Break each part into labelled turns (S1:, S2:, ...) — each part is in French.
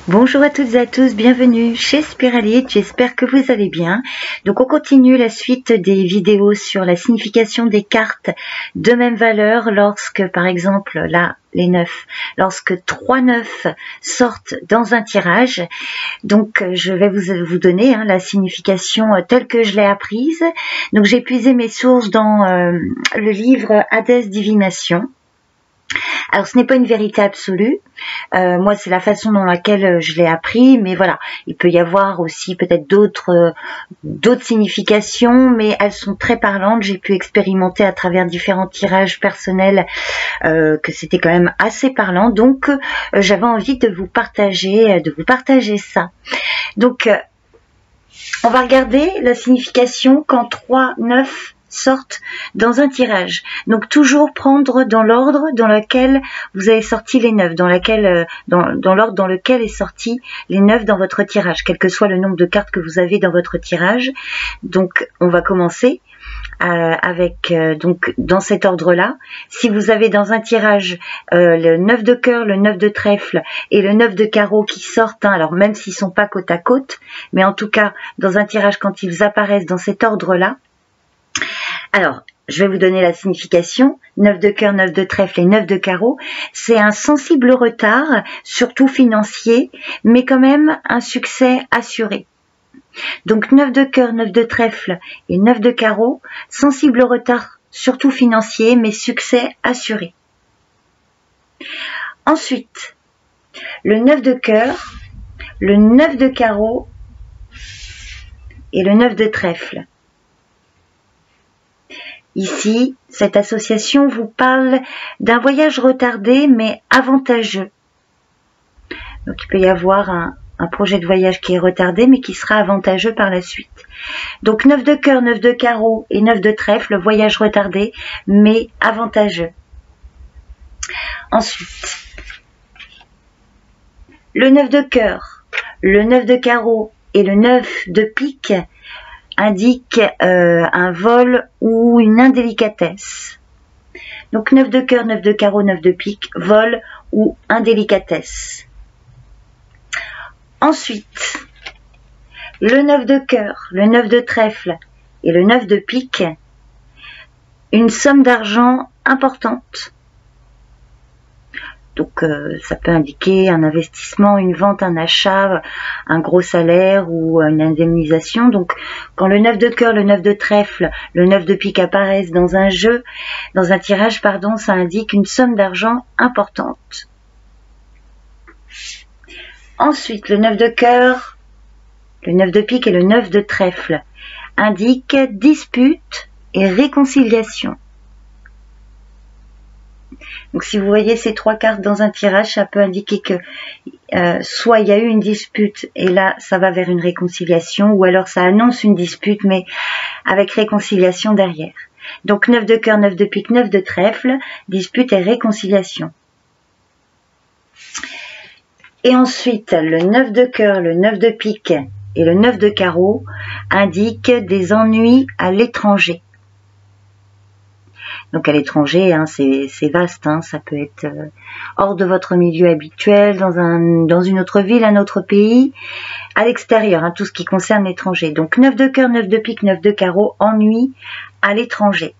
S1: Bonjour à toutes et à tous, bienvenue chez Spiralite, j'espère que vous allez bien. Donc on continue la suite des vidéos sur la signification des cartes de même valeur lorsque par exemple là les 9, lorsque 3 9 sortent dans un tirage. Donc je vais vous donner la signification telle que je l'ai apprise. Donc j'ai puisé mes sources dans le livre Hadès Divination. Alors ce n'est pas une vérité absolue, moi c'est la façon dans laquelle je l'ai appris, mais voilà, il peut y avoir aussi peut-être d'autres significations, mais elles sont très parlantes. J'ai pu expérimenter à travers différents tirages personnels que c'était quand même assez parlant, donc j'avais envie de vous partager ça. Donc on va regarder la signification quand 3, 9 sortent dans un tirage. Donc toujours prendre dans l'ordre dans lequel vous avez sorti les 9, dans l'ordre dans lequel est sorti les 9 dans votre tirage, quel que soit le nombre de cartes que vous avez dans votre tirage. Donc on va commencer avec donc dans cet ordre-là. Si vous avez dans un tirage le 9 de cœur, le 9 de trèfle et le 9 de carreau qui sortent, alors même s'ils sont pas côte à côte, mais en tout cas dans un tirage quand ils apparaissent dans cet ordre-là, alors, je vais vous donner la signification. 9 de cœur, 9 de trèfle et 9 de carreau. C'est un sensible retard, surtout financier, mais quand même un succès assuré. Donc 9 de cœur, 9 de trèfle et 9 de carreau, sensible retard, surtout financier, mais succès assuré. Ensuite, le 9 de cœur, le 9 de carreau et le 9 de trèfle. Ici, cette association vous parle d'un voyage retardé mais avantageux. Donc il peut y avoir un projet de voyage qui est retardé mais qui sera avantageux par la suite. Donc 9 de cœur, 9 de carreau et 9 de trèfle, voyage retardé mais avantageux. Ensuite, le 9 de cœur, le 9 de carreau et le 9 de pique indique un vol ou une indélicatesse. Donc 9 de cœur, 9 de carreau, 9 de pique, vol ou indélicatesse. Ensuite, le 9 de cœur, le 9 de trèfle et le 9 de pique, une somme d'argent importante. Donc ça peut indiquer un investissement, une vente, un achat, un gros salaire ou une indemnisation. Donc quand le 9 de cœur, le 9 de trèfle, le 9 de pique apparaissent dans un jeu, dans un tirage, pardon, ça indique une somme d'argent importante. Ensuite, le 9 de cœur, le 9 de pique et le 9 de trèfle indiquent dispute et réconciliation. Donc si vous voyez ces trois cartes dans un tirage, ça peut indiquer que soit il y a eu une dispute et là ça va vers une réconciliation, ou alors ça annonce une dispute mais avec réconciliation derrière. Donc 9 de cœur, 9 de pique, 9 de trèfle, dispute et réconciliation. Et ensuite le 9 de cœur, le 9 de pique et le 9 de carreau indiquent des ennuis à l'étranger. Donc à l'étranger, c'est vaste, ça peut être hors de votre milieu habituel, dans une autre ville, un autre pays, à l'extérieur, tout ce qui concerne l'étranger. Donc 9 de cœur, 9 de pique, 9 de carreau, ennui à l'étranger.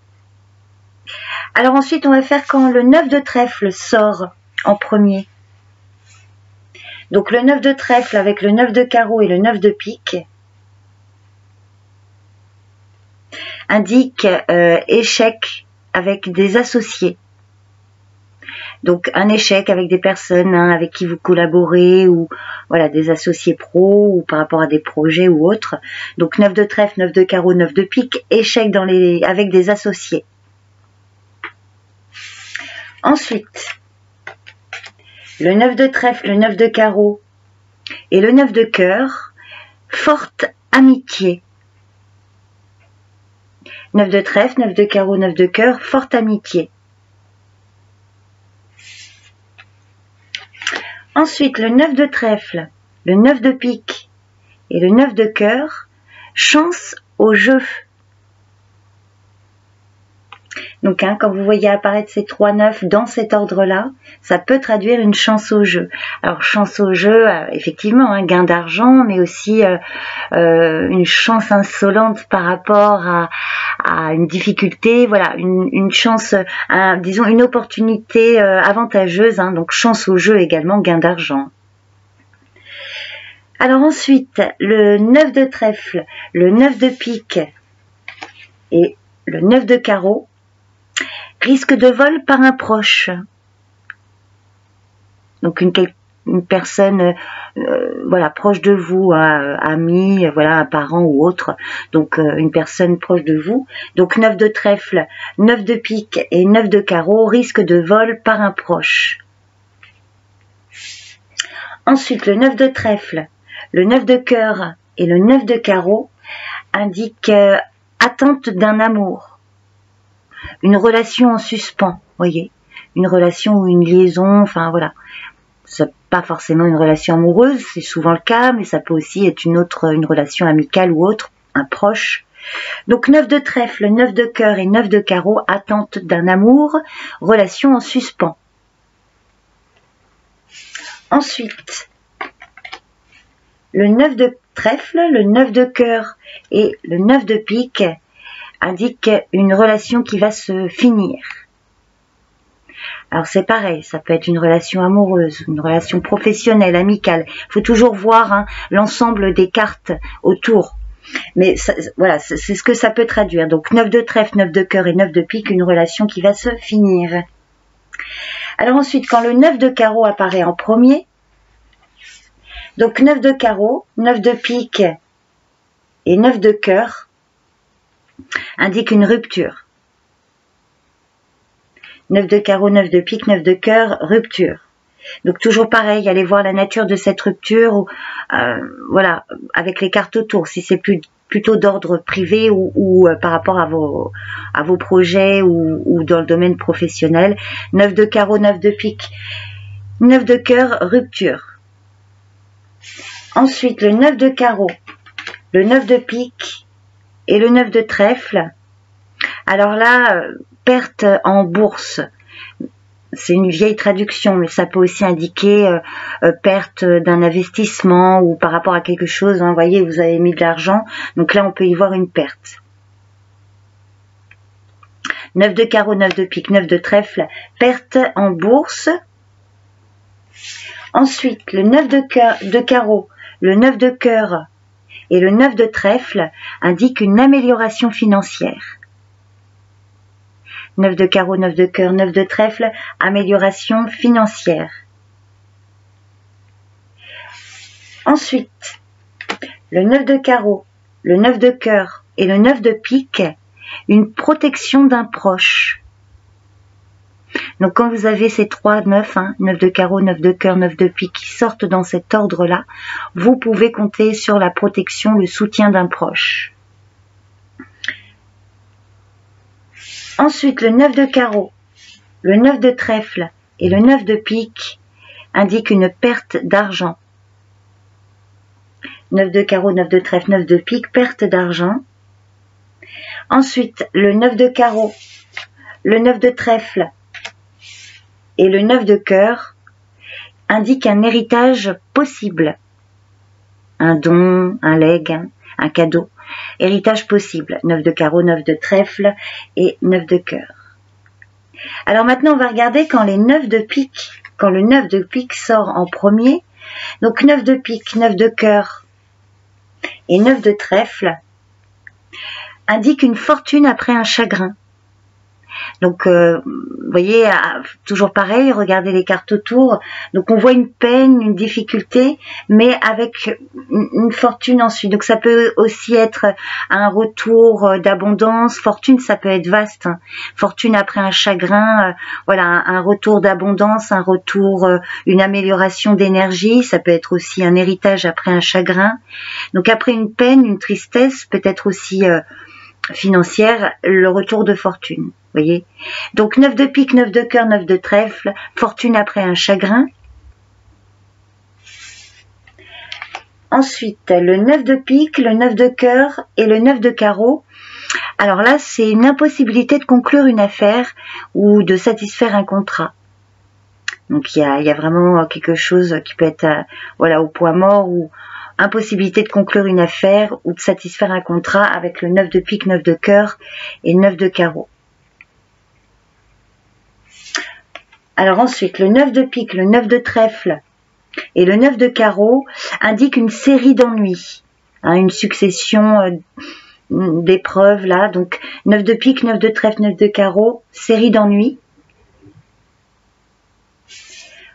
S1: Alors ensuite, on va faire quand le 9 de trèfle sort en premier. Donc le 9 de trèfle avec le 9 de carreau et le 9 de pique indique échec avec des associés. Donc un échec avec des personnes avec qui vous collaborez, ou voilà, des associés pro, ou par rapport à des projets ou autres. Donc 9 de trèfle, 9 de carreau, 9 de pique, échec avec des associés. Ensuite, le 9 de trèfle, le 9 de carreau et le 9 de cœur, forte amitié. 9 de trèfle, 9 de carreau, 9 de cœur, forte amitié. Ensuite, le 9 de trèfle, le 9 de pique et le 9 de cœur, chance au jeu. Donc, quand vous voyez apparaître ces 3 9 dans cet ordre-là, ça peut traduire une chance au jeu. Alors, chance au jeu, effectivement, gain d'argent, mais aussi une chance insolente par rapport à une difficulté, voilà, une chance, disons une opportunité avantageuse, donc chance au jeu également, gain d'argent. Alors ensuite, le 9 de trèfle, le 9 de pique et le 9 de carreau, risque de vol par un proche. Donc une personne voilà, proche de vous, ami, voilà, un parent ou autre, donc une personne proche de vous. Donc 9 de trèfle, 9 de pique et 9 de carreau, risque de vol par un proche. Ensuite, le 9 de trèfle, le 9 de cœur et le 9 de carreau indiquent attente d'un amour. Une relation en suspens, voyez, une relation ou une liaison, enfin voilà. C'est pas forcément une relation amoureuse, c'est souvent le cas, mais ça peut aussi être une relation amicale ou autre, un proche. Donc 9 de trèfle, 9 de cœur et 9 de carreau, attente d'un amour, relation en suspens. Ensuite, le 9 de trèfle, le 9 de cœur et le 9 de pique indique une relation qui va se finir. Alors c'est pareil, ça peut être une relation amoureuse, une relation professionnelle, amicale. Il faut toujours voir l'ensemble des cartes autour. Mais ça, voilà, c'est ce que ça peut traduire. Donc 9 de trèfle, 9 de cœur et 9 de pique, une relation qui va se finir. Alors ensuite, quand le 9 de carreau apparaît en premier, donc 9 de carreau, 9 de pique et 9 de cœur, indique une rupture. 9 de carreau, 9 de pique, 9 de cœur, rupture. Donc toujours pareil, allez voir la nature de cette rupture, voilà, avec les cartes autour, si c'est plutôt d'ordre privé ou par rapport à vos projets ou dans le domaine professionnel. 9 de carreau, 9 de pique, 9 de cœur, rupture. Ensuite, le 9 de carreau, le 9 de pique et le 9 de trèfle. Alors là, perte en bourse. C'est une vieille traduction, mais ça peut aussi indiquer perte d'un investissement ou par rapport à quelque chose. Vous voyez, vous avez mis de l'argent, donc là on peut y voir une perte. 9 de carreau, 9 de pique, 9 de trèfle, perte en bourse. Ensuite, le 9 de carreau, le 9 de cœur et le 9 de trèfle indiquent une amélioration financière. 9 de carreau, 9 de cœur, 9 de trèfle, amélioration financière. Ensuite, le 9 de carreau, le 9 de cœur et le 9 de pique, une protection d'un proche. Donc quand vous avez ces 3 9, 9 de carreau, 9 de cœur, 9 de pique qui sortent dans cet ordre-là, vous pouvez compter sur la protection, le soutien d'un proche. Ensuite, le 9 de carreau, le 9 de trèfle et le 9 de pique indiquent une perte d'argent. 9 de carreau, 9 de trèfle, 9 de pique, perte d'argent. Ensuite, le 9 de carreau, le 9 de trèfle et le 9 de cœur indiquent un héritage possible. Un don, un legs, un cadeau. Héritage possible, 9 de carreau, 9 de trèfle et 9 de cœur. Alors maintenant, on va regarder quand les 9 de pique, quand le 9 de pique sort en premier. Donc 9 de pique, 9 de cœur et 9 de trèfle indique une fortune après un chagrin. Donc, vous voyez, toujours pareil, regardez les cartes autour. Donc, on voit une peine, une difficulté, mais avec une fortune ensuite. Donc, ça peut aussi être un retour d'abondance. Fortune, ça peut être vaste. Fortune après un chagrin, voilà, un retour d'abondance, un retour, une amélioration d'énergie. Ça peut être aussi un héritage après un chagrin. Donc, après une peine, une tristesse, peut-être aussi financière, le retour de fortune. Voyez, donc 9 de pique, 9 de cœur, 9 de trèfle, fortune après un chagrin. Ensuite, le 9 de pique, le 9 de cœur et le 9 de carreau Alors là, c'est une impossibilité de conclure une affaire ou de satisfaire un contrat. Donc il y a vraiment quelque chose qui peut être voilà, au point mort, ou impossibilité de conclure une affaire ou de satisfaire un contrat avec le 9 de pique, 9 de cœur et 9 de carreau. Alors ensuite, le 9 de pique, le 9 de trèfle et le 9 de carreau indiquent une série d'ennuis, hein, une succession d'épreuves là. Donc 9 de pique, 9 de trèfle, 9 de carreau, série d'ennuis.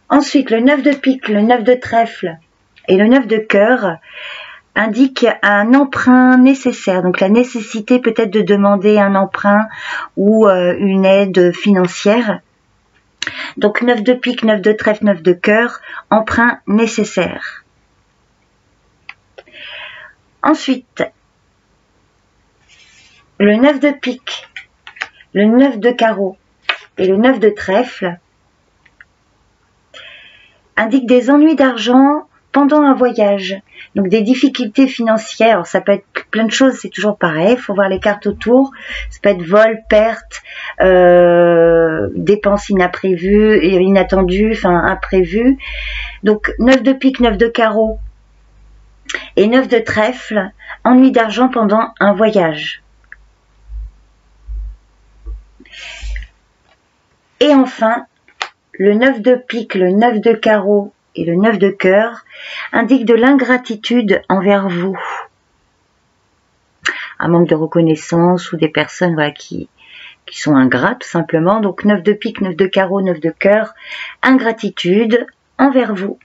S1: Ensuite, le 9 de pique, le 9 de trèfle et le 9 de cœur indiquent un emprunt nécessaire. Donc la nécessité peut-être de demander un emprunt ou une aide financière. Donc 9 de pique, 9 de trèfle, 9 de cœur, emprunt nécessaire. Ensuite, le 9 de pique, le 9 de carreau et le 9 de trèfle indiquent des ennuis d'argent pendant un voyage. Donc des difficultés financières. Alors, ça peut être plein de choses, c'est toujours pareil, il faut voir les cartes autour. Ça peut être vol, perte, dépenses imprévues, inattendues, enfin imprévues. Donc 9 de pique, 9 de carreau et 9 de trèfle, ennui d'argent pendant un voyage. Et enfin, le 9 de pique, le 9 de carreau et le 9 de cœur indiquent de l'ingratitude envers vous. Un manque de reconnaissance ou des personnes voilà, qui sont ingrates tout simplement. Donc 9 de pique, 9 de carreau, 9 de cœur, ingratitude envers vous.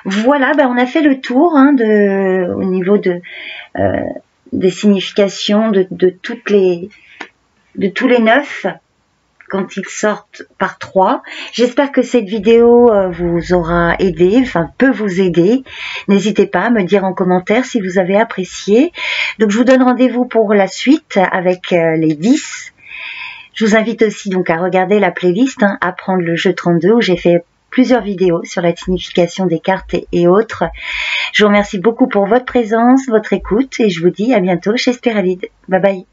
S1: Voilà, ben on a fait le tour hein, au niveau des significations de tous les 9 quand ils sortent par 3. J'espère que cette vidéo vous aura aidé, enfin peut vous aider. N'hésitez pas à me dire en commentaire si vous avez apprécié. Donc je vous donne rendez-vous pour la suite avec les 10. Je vous invite aussi donc à regarder la playlist hein, Apprendre le jeu 32 où j'ai fait plusieurs vidéos sur la signification des cartes et autres. Je vous remercie beaucoup pour votre présence, votre écoute et je vous dis à bientôt chez Spiralide. Bye bye.